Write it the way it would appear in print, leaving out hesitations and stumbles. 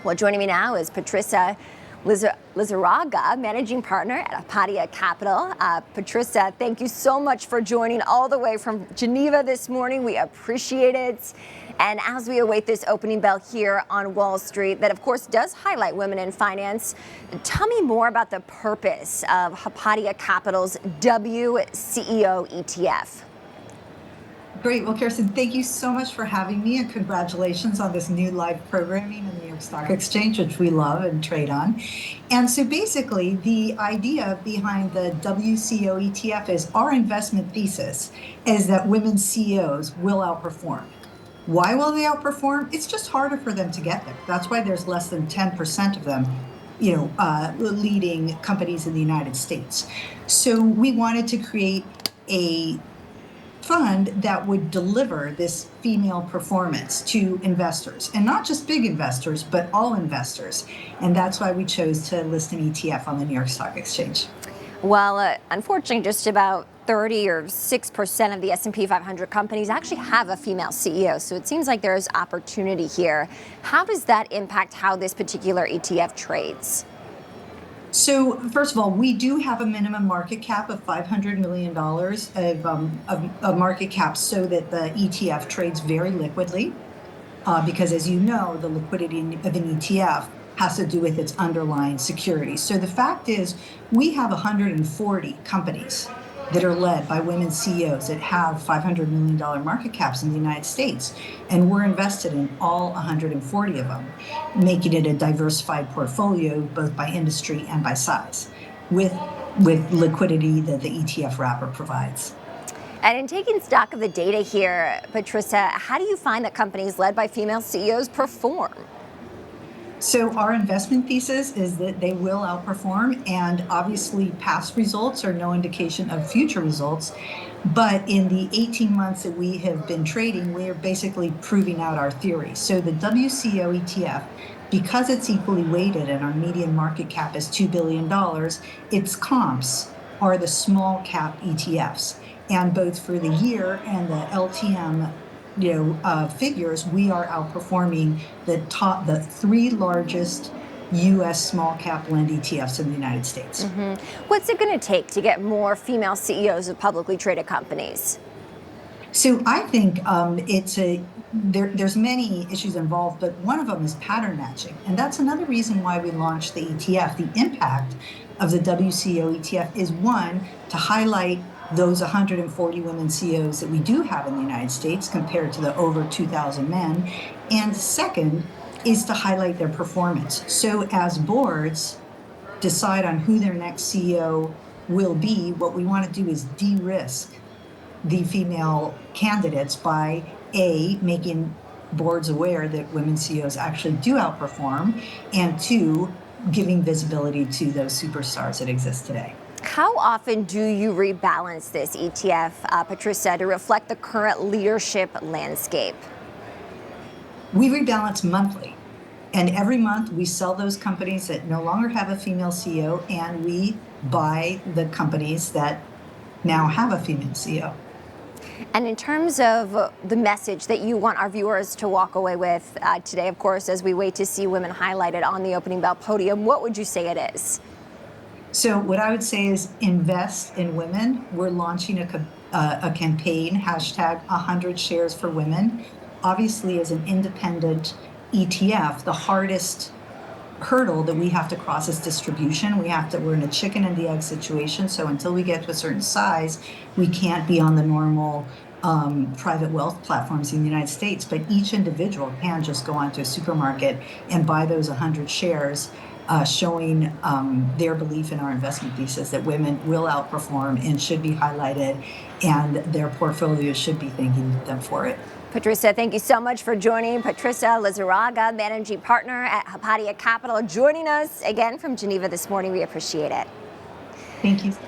Well, joining me now is Patricia Lizarraga, Managing Partner at Hypatia Capital. Patricia, thank you so much for joining all the way from Geneva this morning. We appreciate it. And as we await this opening bell here on Wall Street, that of course does highlight women in finance, tell me more about the purpose of Hypatia Capital's WCEO ETF. Great. Well, Kirsten, thank you so much for having me, and congratulations on this new live programming in the New York Stock Exchange, which we love and trade on. And so basically, the idea behind the WCEO ETF is our investment thesis is that women CEOs will outperform. Why will they outperform? It's just harder for them to get there. That's why there's less than 10% of them, leading companies in the United States. So we wanted to create a fund that would deliver this female performance to investors, and not just big investors, but all investors. And that's why we chose to list an ETF on the New York Stock Exchange. Well, unfortunately, just about 30 or 6% of the S&P 500 companies actually have a female CEO. So it seems like there is opportunity here. How does that impact how this particular ETF trades? So first of all, we do have a minimum market cap of $500 million of market cap so that the ETF trades very liquidly, because as you know, the liquidity of an ETF has to do with its underlying securities. So the fact is we have 140 companies that are led by women CEOs that have $500 million market caps in the United States. And we're invested in all 140 of them, making it a diversified portfolio, both by industry and by size, with liquidity that the ETF wrapper provides. And in taking stock of the data here, Patricia, how do you find that companies led by female CEOs perform? So our investment thesis is that they will outperform, and obviously past results are no indication of future results. But in the 18 months that we have been trading, we are basically proving out our theory. So the WCEO ETF, because it's equally weighted and our median market cap is $2 billion, its comps are the small cap ETFs. And both for the year and the LTM figures, we are outperforming the three largest U.S. small cap blend ETFs in the United States. Mm-hmm. What's it going to take to get more female CEOs of publicly traded companies? So I think there's many issues involved, but one of them is pattern matching. And that's another reason why we launched the ETF. The impact of the WCEO ETF is, one, to highlight those 140 women CEOs that we do have in the United States compared to the over 2,000 men. And second is to highlight their performance. So as boards decide on who their next CEO will be, what we want to do is de-risk the female candidates by making boards aware that women CEOs actually do outperform, and two, giving visibility to those superstars that exist today. How often do you rebalance this ETF, Patricia, to reflect the current leadership landscape? We rebalance monthly. And every month we sell those companies that no longer have a female CEO, and we buy the companies that now have a female CEO. And in terms of the message that you want our viewers to walk away with today, of course, as we wait to see women highlighted on the opening bell podium, what would you say it is? So what I would say is invest in women. We're launching a campaign, hashtag 100 shares for women. Obviously, as an independent ETF, the hardest hurdle that we have to cross is distribution. We're in a chicken and the egg situation. So until we get to a certain size, we can't be on the normal private wealth platforms in the United States. But each individual can just go onto a supermarket and buy those 100 shares, showing their belief in our investment thesis that women will outperform and should be highlighted, and their portfolios should be thanking them for it. Patricia, thank you so much for joining. Patricia Lizarraga, Managing Partner at Hypatia Capital, joining us again from Geneva this morning. We appreciate it. Thank you.